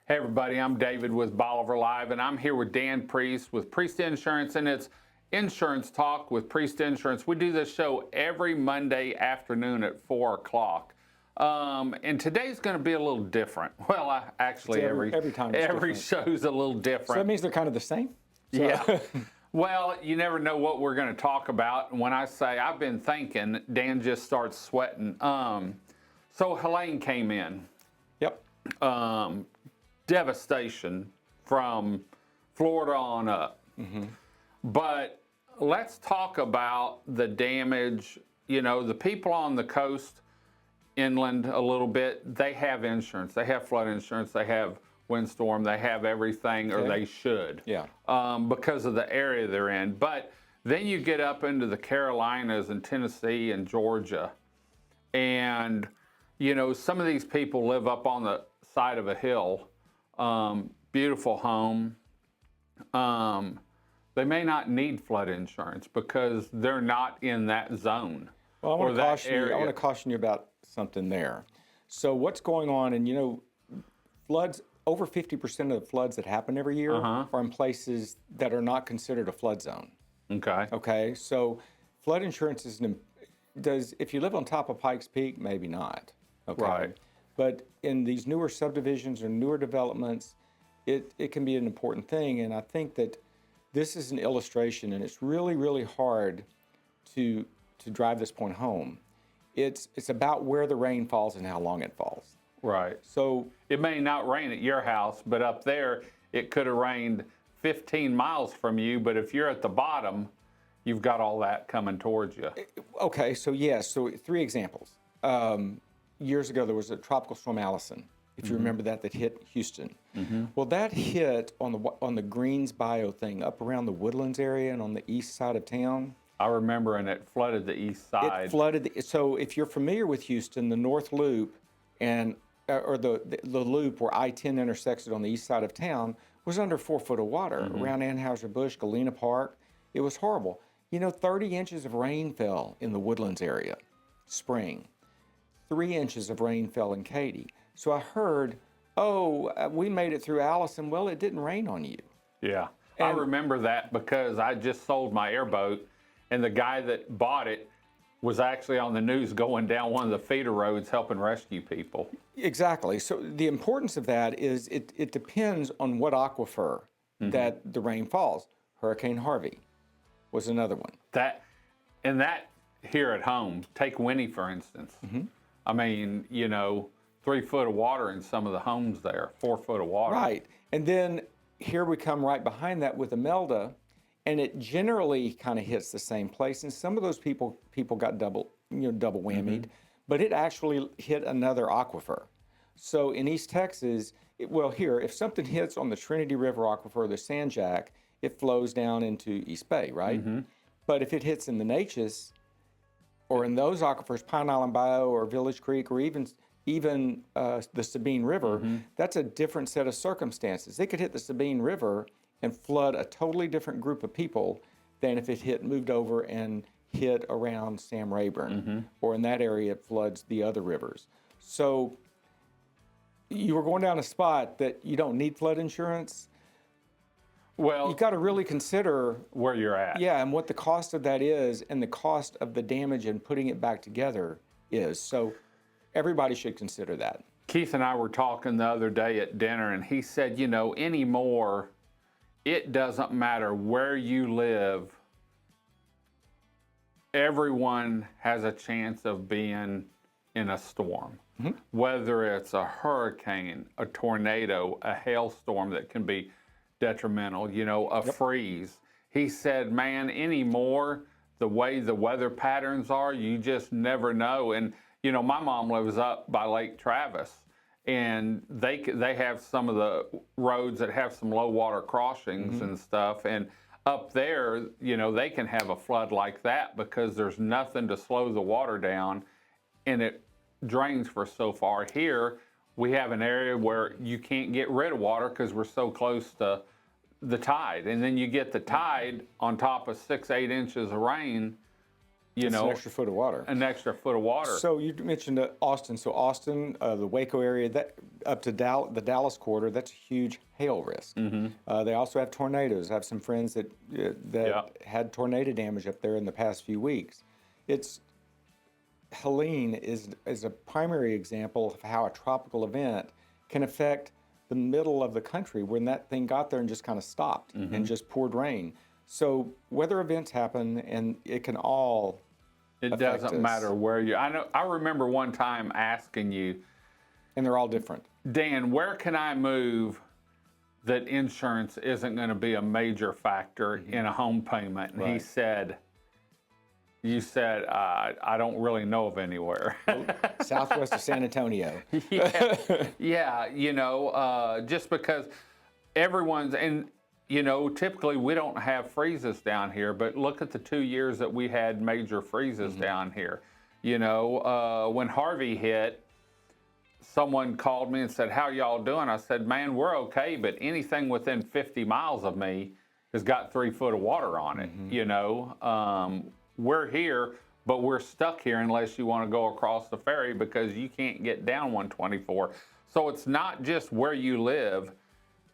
Hey everybody, I'm David with Bolivar Live, and I'm here with Dan Priest with Priest Insurance, and it's Insurance Talk with Priest Insurance. We do this show every Monday afternoon at 4 o'clock. And today's going to be a little different. Well, actually, every show's a little different. So that means they're kind of the same? So. Yeah. Well, you never know what we're going to talk about. And when I say I've been thinking, Dan just starts sweating. So Helene came in. Yep. Devastation from Florida on up. Mm-hmm. But let's talk about the damage. You know, the people on the coast, inland a little bit, they have insurance. They have flood insurance. They have windstorm. They have everything, or they should. Yeah. Because of the area they're in. But then you get up into the Carolinas and Tennessee and Georgia, and you know, some of these people live up on the side of a hill. Beautiful home. They may not need flood insurance because they're not in that zone. Well, I want to caution you about something there. So what's going on, and you know, floods, over 50% of the floods that happen every year are in places that are not considered a flood zone. Okay. Okay, so flood insurance if you live on top of Pikes Peak, maybe not. Okay. Right. But in these newer subdivisions or newer developments, it can be an important thing. And I think that this is an illustration, and it's really, really hard to drive this point home. It's about where the rain falls and how long it falls. Right. So it may not rain at your house, but up there it could have rained 15 miles from you. But if you're at the bottom, you've got all that coming towards you. Okay, so yes, so 3 examples. Years ago, there was a tropical storm Allison, if you remember that hit Houston. Well, that hit on the Greens Bio thing up around the Woodlands area and on the east side of town. I remember, and it flooded the east side. It flooded. So if you're familiar with Houston, the North Loop or the loop where I-10 intersects it on the east side of town was under 4 foot of water around Anheuser-Busch, Galena Park. It was horrible. You know, 30 inches of rain fell in the Woodlands area, spring. 3 inches of rain fell in Katy. So I heard, we made it through Allison. Well, it didn't rain on you. Yeah, I remember that because I just sold my airboat, and the guy that bought it was actually on the news going down one of the feeder roads helping rescue people. Exactly. So the importance of that is it depends on what aquifer that the rain falls. Hurricane Harvey was another one. That here at home, take Winnie for instance. I mean, you know, 3 foot of water in some of the homes there, 4 foot of water. Right. And then here we come right behind that with Imelda, and it generally kind of hits the same place. And some of those people got double whammied, but it actually hit another aquifer. So in East Texas, if something hits on the Trinity River aquifer, the San Jac, it flows down into East Bay, right? But if it hits in the Neches, or in those aquifers, Pine Island Bayou or Village Creek, or even the Sabine River, that's a different set of circumstances. It could hit the Sabine River and flood a totally different group of people than if it moved over and hit around Sam Rayburn, or in that area it floods the other rivers. So you were going down a spot that you don't need flood insurance. Well, you've got to really consider where you're at. Yeah, and what the cost of that is, and the cost of the damage and putting it back together is. So everybody should consider that. Keith and I were talking the other day at dinner, and he said, you know, anymore, it doesn't matter where you live. Everyone has a chance of being in a storm, whether it's a hurricane, a tornado, a hailstorm that can be detrimental, you know, a freeze. He said, man, anymore, the way the weather patterns are, you just never know. And, you know, my mom lives up by Lake Travis, and they have some of the roads that have some low water crossings and stuff. And up there, you know, they can have a flood like that because there's nothing to slow the water down, and it drains for so far. Here, we have an area where you can't get rid of water because we're so close to the tide. And then you get the tide on top of 6-8 inches of rain, you It's know, an extra foot of water. an extra foot of water. So you mentioned Austin. So Austin, the Waco area, that up to the Dallas quarter, that's a huge hail risk. They also have tornadoes. I have some friends that had tornado damage up there in the past few weeks. Helene is a primary example of how a tropical event can affect the middle of the country when that thing got there and just kind of stopped and just poured rain. So weather events happen, and it can all It doesn't us. matter where you. I remember one time asking you, and they're all different. Dan, where can I move that insurance isn't going to be a major factor in a home payment? And he said, you said, I don't really know of anywhere. Southwest of San Antonio. Yeah, you know, just because everyone's, and you know, typically we don't have freezes down here, but look at the 2 years that we had major freezes down here. You know, when Harvey hit, someone called me and said, how y'all doing? I said, man, we're okay, but anything within 50 miles of me has got 3 foot of water on it. You know, we're here, but we're stuck here unless you want to go across the ferry because you can't get down 124. So it's not just where you live,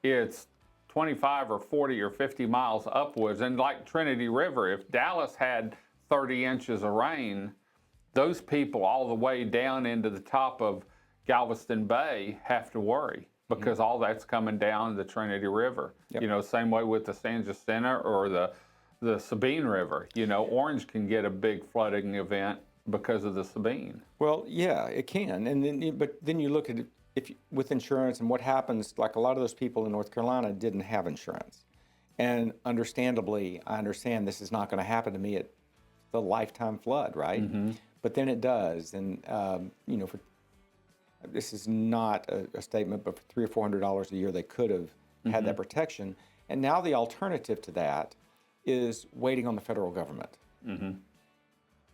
it's 25 or 40 or 50 miles upwards. And like Trinity River, if Dallas had 30 inches of rain, those people all the way down into the top of Galveston Bay have to worry because all that's coming down the Trinity River. You know, same way with the San Jacinto or the Sabine River. You know, Orange can get a big flooding event because of the Sabine. Well, yeah, it can. And then, but then you look at it with insurance and what happens. Like a lot of those people in North Carolina didn't have insurance, and understandably, I understand this is not going to happen to me at the lifetime flood, right? But then it does, and you know, this is not a statement, but for $300 or $400 a year, they could have had that protection. And now the alternative to that is waiting on the federal government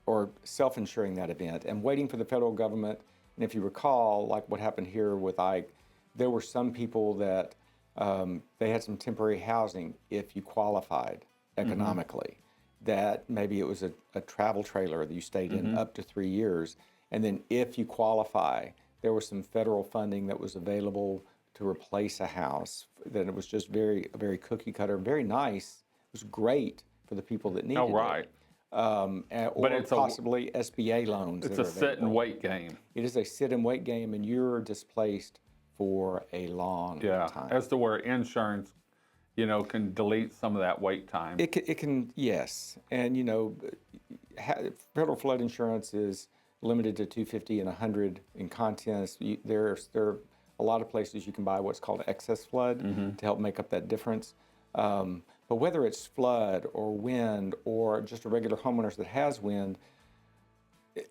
or self-insuring that event and waiting for the federal government. And if you recall, like what happened here with Ike, there were some people that they had some temporary housing if you qualified economically, that maybe it was a travel trailer that you stayed in up to 3 years. And then if you qualify, there was some federal funding that was available to replace a house. That it was just very cookie cutter, very nice. It was great for the people that needed it. Or it's possibly SBA loans. It's a sit and wait game. It is a sit and wait game, and you're displaced for a long time. As to where insurance, you know, can delete some of that wait time. It can, yes. And, you know, federal flood insurance is limited to $250 and $100 in contents. There are a lot of places you can buy what's called excess flood to help make up that difference. But whether it's flood or wind or just a regular homeowners that has wind,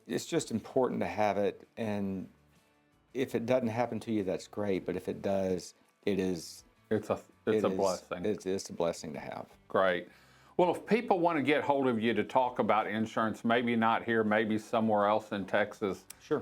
it's just important to have it. And if it doesn't happen to you, that's great. But if it does, it's a blessing. It's a blessing to have. Great. Well, if people want to get hold of you to talk about insurance, maybe not here, maybe somewhere else in Texas. Sure.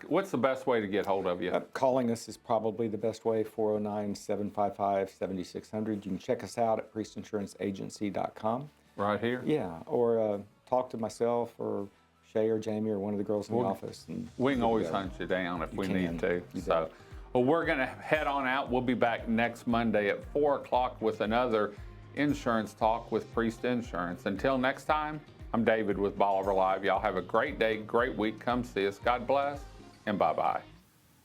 What's the best way to get hold of you? Calling us is probably the best way, 409-755-7600. You can check us out at priestinsuranceenagency.com. Right here? Yeah, or talk to myself or Shay or Jamie or one of the girls in the office. And we can always hunt you down if we need to. So, well, we're going to head on out. We'll be back next Monday at 4 o'clock with another Insurance Talk with Priest Insurance. Until next time, I'm David with Bolivar Live. Y'all have a great day, great week. Come see us. God bless, and bye-bye.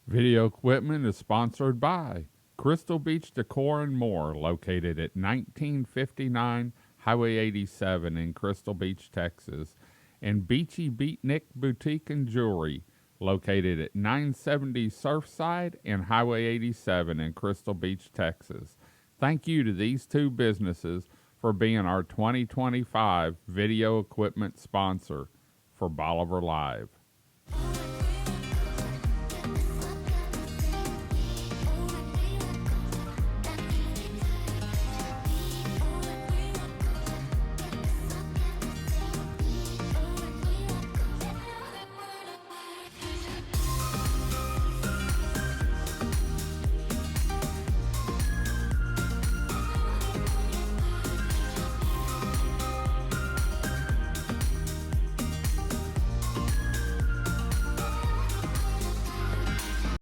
Video equipment is sponsored by Crystal Beach Decor and More, located at 1959 Highway 87 in Crystal Beach, Texas, and Beachy Beatnik Boutique and Jewelry, located at 970 Surfside and Highway 87 in Crystal Beach, Texas. Thank you to these two businesses for being our 2025 video equipment sponsor for Bolivar Live.